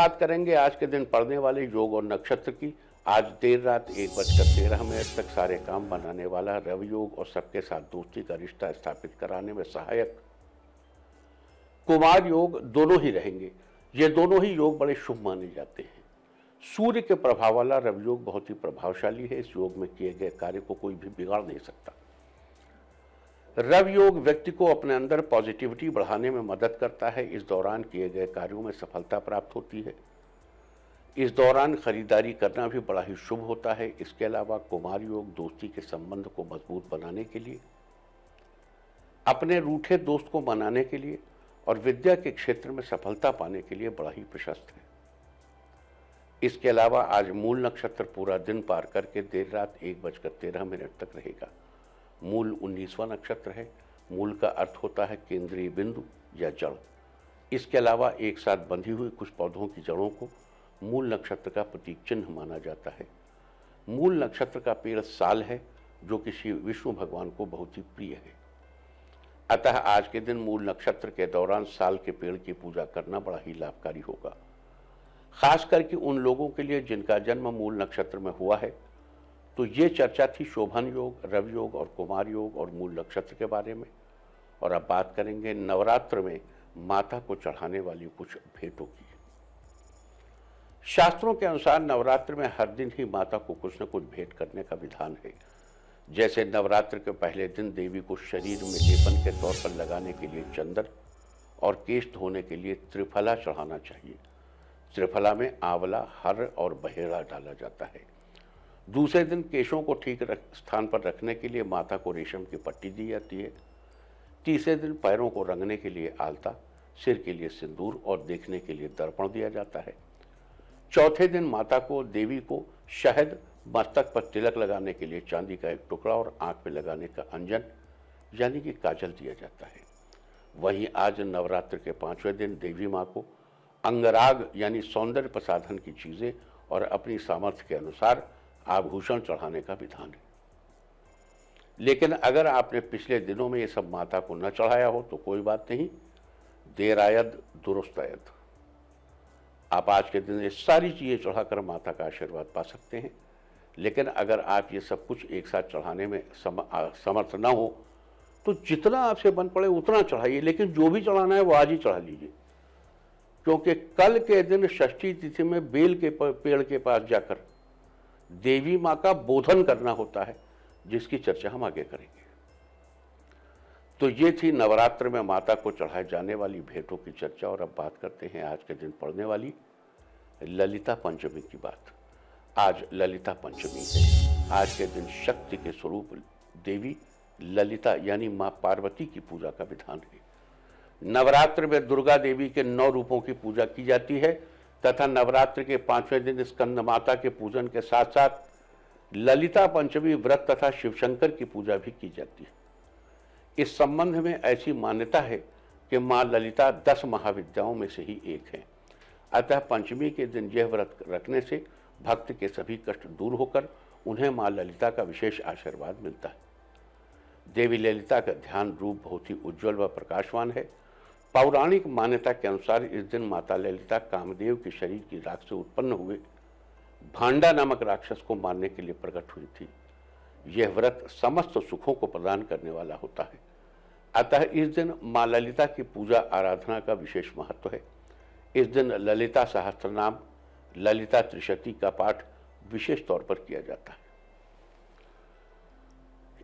बात करेंगे आज के दिन पड़ने वाले योग और नक्षत्र की। आज देर रात 1:13 तक सारे काम बनाने वाला रवि योग और सबके साथ दोस्ती का रिश्ता स्थापित कराने में सहायक कुमार योग दोनों ही रहेंगे। ये दोनों ही योग बड़े शुभ माने जाते हैं। सूर्य के प्रभाव वाला रवि योग बहुत ही प्रभावशाली है। इस योग में किए गए कार्य को कोई भी बिगाड़ नहीं सकता। रवि योग व्यक्ति को अपने अंदर पॉजिटिविटी बढ़ाने में मदद करता है। इस दौरान किए गए कार्यों में सफलता प्राप्त होती है। इस दौरान खरीदारी करना भी बड़ा ही शुभ होता है। इसके अलावा कुमार योग दोस्ती के संबंध को मजबूत बनाने के लिए, अपने रूठे दोस्त को मनाने के लिए और विद्या के क्षेत्र में सफलता पाने के लिए बड़ा ही प्रशस्त है। इसके अलावा आज मूल नक्षत्र पूरा दिन पार करके देर रात 1:13 तक रहेगा। मूल 19वां नक्षत्र है। मूल का अर्थ होता है केंद्रीय बिंदु या जड़। इसके अलावा एक साथ बंधी हुई कुछ पौधों की जड़ों को मूल नक्षत्र का प्रतीक चिन्ह माना जाता है। मूल नक्षत्र का पेड़ साल है, जो कि श्री विष्णु भगवान को बहुत ही प्रिय है। अतः आज के दिन मूल नक्षत्र के दौरान साल के पेड़ की पूजा करना बड़ा ही लाभकारी होगा। खास करके उन लोगों के लिए जिनका जन्म मूल नक्षत्र में हुआ है। तो ये चर्चा थी शोभन योग, रवि योग और कुमार योग और मूल नक्षत्र के बारे में। और अब बात करेंगे नवरात्र में माता को चढ़ाने वाली कुछ भेंटों की। शास्त्रों के अनुसार नवरात्र में हर दिन ही माता को कुछ न कुछ भेंट करने का विधान है। जैसे नवरात्र के पहले दिन देवी को शरीर में लेपन के तौर पर लगाने के लिए चंदन और केश धोने के लिए त्रिफला चढ़ाना चाहिए। त्रिफला में आंवला, हर और बहेड़ा डाला जाता है। दूसरे दिन केशों को ठीक स्थान पर रखने के लिए माता को रेशम की पट्टी दी जाती है। तीसरे दिन पैरों को रंगने के लिए आलता, सिर के लिए सिंदूर और देखने के लिए दर्पण दिया जाता है। चौथे दिन माता को देवी को शहद, मस्तक पर तिलक लगाने के लिए चांदी का एक टुकड़ा और आंख में लगाने का अंजन यानी कि काजल दिया जाता है। वहीं आज नवरात्र के 5वें दिन देवी माँ को अंगराग यानी सौंदर्य प्रसाधन की चीजें और अपनी सामर्थ्य के अनुसार आभूषण चढ़ाने का विधान है। लेकिन अगर आपने पिछले दिनों में ये सब माता को न चढ़ाया हो तो कोई बात नहीं, देर आयद दुरुस्त आयद। आप आज के दिन ये सारी चीजें चढ़ाकर माता का आशीर्वाद पा सकते हैं। लेकिन अगर आप ये सब कुछ एक साथ चढ़ाने में समर्थ न हो तो जितना आपसे बन पड़े उतना चढ़ाइए, लेकिन जो भी चढ़ाना है वो आज ही चढ़ा लीजिए। क्योंकि कल के दिन षष्ठी तिथि में बेल के पेड़ के पास जाकर देवी माँ का बोधन करना होता है, जिसकी चर्चा हम आगे करेंगे। तो ये थी नवरात्र में माता को चढ़ाए जाने वाली भेंटों की चर्चा। और अब बात करते हैं आज के दिन पड़ने वाली ललिता पंचमी की बात। आज ललिता पंचमी है। आज के दिन शक्ति के स्वरूप देवी ललिता यानी माँ पार्वती की पूजा का विधान है। नवरात्र में दुर्गा देवी के 9 रूपों की पूजा की जाती है तथा नवरात्र के 5वें दिन स्कंद माता के पूजन के साथ साथ ललिता पंचमी व्रत तथा शिवशंकर की पूजा भी की जाती है। इस संबंध में ऐसी मान्यता है कि मां ललिता 10 महाविद्याओं में से ही एक है। अतः पंचमी के दिन यह व्रत रखने से भक्त के सभी कष्ट दूर होकर उन्हें मां ललिता का विशेष आशीर्वाद मिलता है। देवी ललिता का ध्यान रूप बहुत ही उज्जवल व प्रकाशवान है। पौराणिक मान्यता के अनुसार इस दिन माता ललिता कामदेव के शरीर की राख से उत्पन्न हुए भांडा नामक राक्षस को मारने के लिए प्रकट हुई थी। यह व्रत समस्त सुखों को प्रदान करने वाला होता है। अतः इस दिन मां ललिता की पूजा आराधना का विशेष महत्व है। इस दिन ललिता सहस्त्रनाम, ललिता त्रिशती का पाठ विशेष तौर पर किया जाता है।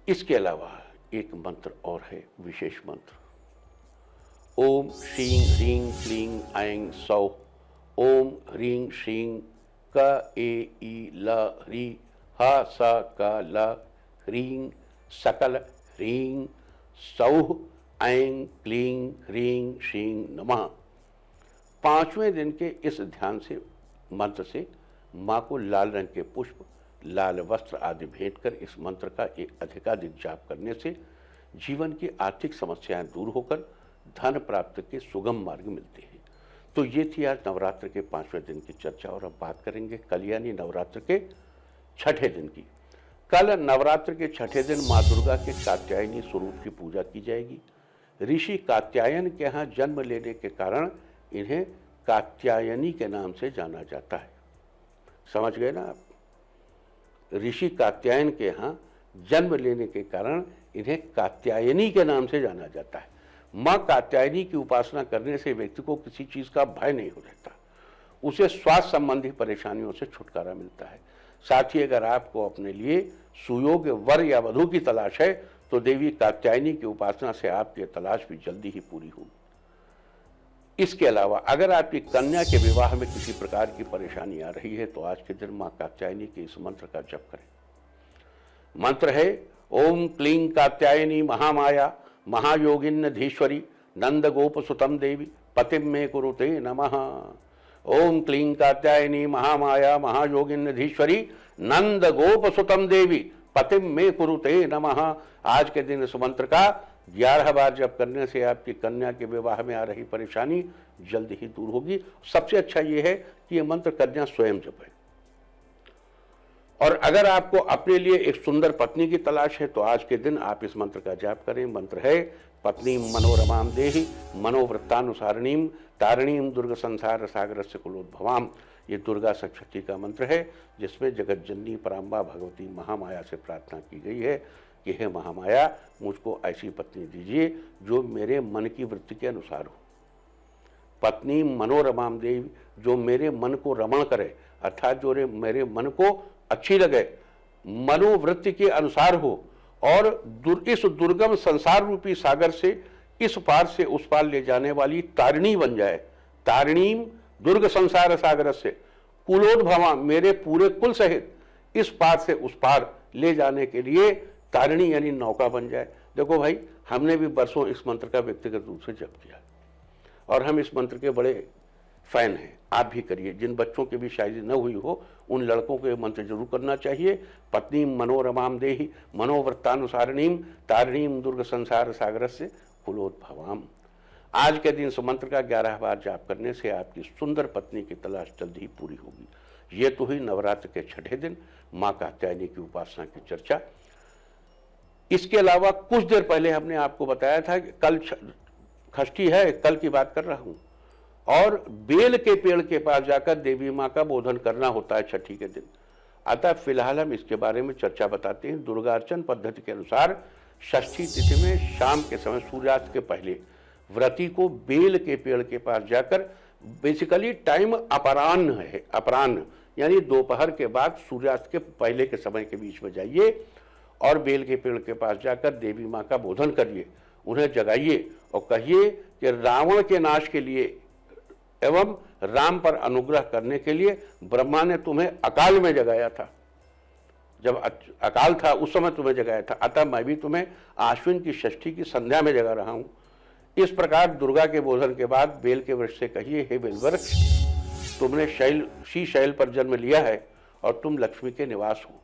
इसके अलावा एक मंत्र और है, विशेष मंत्र। ओम श्रीं ह्रीं क्लीं ऐं सौः ओम ह्रीं श्रीं क ए ई ल ह्री ह स क ल ह्रीं सकल ह्रीं सौः ऐं क्लीं ह्रीं श्रीं नमः। 5वें दिन के इस ध्यान से मंत्र से माँ को लाल रंग के पुष्प, लाल वस्त्र आदि भेंट कर इस मंत्र का एक अधिकाधिक जाप करने से जीवन की आर्थिक समस्याएं दूर होकर धन प्राप्त के सुगम मार्ग मिलते हैं। तो ये थी आज नवरात्र के 5वें दिन की चर्चा। और अब बात करेंगे कल यानी नवरात्र के 6ठे दिन की। कल नवरात्र के 6ठे दिन माँ दुर्गा के कात्यायनी स्वरूप की पूजा की जाएगी। ऋषि कात्यायन के यहाँ जन्म लेने के कारण इन्हें कात्यायनी के नाम से जाना जाता है। समझ गए ना आप? ऋषि कात्यायन के यहाँ जन्म लेने के कारण इन्हें कात्यायनी के नाम से जाना जाता है। माँ कात्यायनी की उपासना करने से व्यक्ति को किसी चीज का भय नहीं हो रहता, उसे स्वास्थ्य संबंधी परेशानियों से छुटकारा मिलता है। साथ ही अगर आपको अपने लिए सुयोग्य वर या वधू की तलाश है तो देवी कात्यायनी की उपासना से आपकी तलाश भी जल्दी ही पूरी होगी। इसके अलावा अगर आपकी कन्या के विवाह में किसी प्रकार की परेशानी आ रही है तो आज के दिन मां कात्यायनी के इस मंत्र का जप करें। मंत्र है ओम क्लीं कात्यायनी महामाया महायोगिन्नधीश्वरी नंद गोप सुतम देवी पतिम मे कुरुते नमः। ओम क्लीं कात्यायनी महामाया महायोगिन्नधीश्वरी नंद गोप सुतम देवी पतिम मे कुरुते नमः। आज के दिन इस मंत्र का 11 बार जप करने से आपकी कन्या के विवाह में आ रही परेशानी जल्द ही दूर होगी। सबसे अच्छा यह है कि यह मंत्र कन्या स्वयं जपे। और अगर आपको अपने लिए एक सुंदर पत्नी की तलाश है तो आज के दिन आप इस मंत्र का जाप करें। मंत्र है पत्नी मनोरमाम देहि मनोवृत्तानुसारिणीम तारिणीम दुर्ग संसार सागर से कुलोद्भवाम। ये दुर्गा सप्तशती का मंत्र है जिसमें जगत जननी पराम्बा भगवती महामाया से प्रार्थना की गई है कि हे महामाया मुझको ऐसी पत्नी दीजिए जो मेरे मन की वृत्ति के अनुसार हो। पत्नी मनोरमाम देवी जो मेरे मन को रमण करे, अर्थात जो मेरे मन को अच्छी लगे, मनोवृत्ति के अनुसार हो और इस दुर्गम संसार रूपी सागर से इस पार से उस पार ले जाने वाली तारिणी बन जाए। तारिणीम दुर्ग संसार सागर से कुलोद्भवा मेरे पूरे कुल सहित इस पार से उस पार ले जाने के लिए तारिणी यानी नौका बन जाए। देखो भाई, हमने भी बरसों इस मंत्र का व्यक्तिगत रूप से जप किया और हम इस मंत्र के बड़े फैन हैं। आप भी करिए। जिन बच्चों की भी शादी न हुई हो उन लड़कों को यह मंत्र जरूर करना चाहिए। पत्नी मनोरमाम देहि मनोवृत्तानुसारिणीम तारिणीम दुर्ग संसार सागर से कुलोद्भवाम। आज के दिन इस मंत्र का 11 बार जाप करने से आपकी सुंदर पत्नी की तलाश जल्द ही पूरी होगी। ये तो हुई नवरात्र के छठे दिन मां कात्यायनी की उपासना की चर्चा। इसके अलावा कुछ देर पहले हमने आपको बताया था कि कल षष्ठी है, कल की बात कर रहा हूं, और बेल के पेड़ के पास जाकर देवी मां का बोधन करना होता है छठी के दिन। अतः फिलहाल हम इसके बारे में चर्चा बताते हैं। दुर्गार्चन पद्धति के अनुसार षष्ठी तिथि में शाम के समय सूर्यास्त के पहले व्रती को बेल के पेड़ के पास जाकर, बेसिकली टाइम अपराह्न है, अपराह्न यानी दोपहर के बाद सूर्यास्त के पहले के समय के बीच में जाइए और बेल के पेड़ के पास जाकर देवी मां का बोधन करिए, उन्हें जगाइए और कहिए कि रावण के नाश के लिए एवं राम पर अनुग्रह करने के लिए ब्रह्मा ने तुम्हें अकाल में जगाया था। जब अकाल था उस समय तुम्हें जगाया था, अतः मैं भी तुम्हें आश्विन की षष्ठी की संध्या में जगा रहा हूं। इस प्रकार दुर्गा के बोधन के बाद बेल के वृक्ष से कहिए, हे बेल वृक्ष, तुमने शैल पर जन्म लिया है और तुम लक्ष्मी के निवास हो,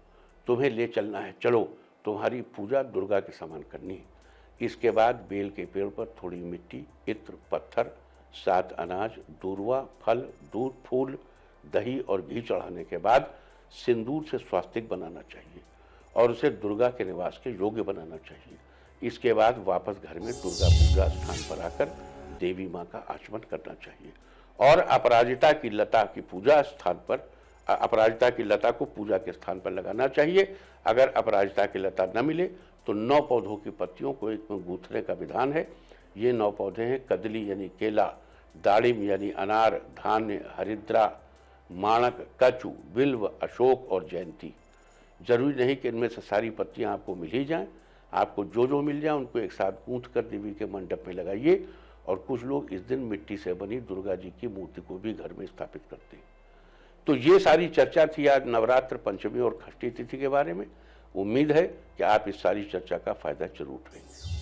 तुम्हें ले चलना है, चलो तुम्हारी पूजा दुर्गा के समान करनी है। इसके बाद बेल के पेड़ पर थोड़ी मिट्टी, इत्र, पत्थर, 7 अनाज, दूर्वा, फल, दूध, फूल, दही और घी चढ़ाने के बाद सिंदूर से स्वास्तिक बनाना चाहिए और उसे दुर्गा के निवास के योग्य बनाना चाहिए। इसके बाद वापस घर में दुर्गा पूजा स्थान पर आकर देवी मां का आचमन करना चाहिए और अपराजिता की लता की पूजा स्थान पर, अपराजिता की लता को पूजा के स्थान पर लगाना चाहिए। अगर अपराजिता की लता न मिले तो 9 पौधों की पत्तियों को एक में गूंथने का विधान है। ये 9 पौधे हैं कदली यानी केला, दाड़िम यानी अनार, धान्य, हरिद्रा, माणक, कचु, बिल्व, अशोक और जयंती। जरूरी नहीं कि इनमें से सारी पत्तियां आपको मिल ही जाएं, आपको जो जो मिल जाए उनको एक साथ गूंथ कर देवी के मंडप में लगाइए। और कुछ लोग इस दिन मिट्टी से बनी दुर्गा जी की मूर्ति को भी घर में स्थापित करते हैं। तो ये सारी चर्चा थी आज नवरात्र, पंचमी और षष्ठी तिथि के बारे में। उम्मीद है कि आप इस सारी चर्चा का फायदा जरूर उठाएंगे।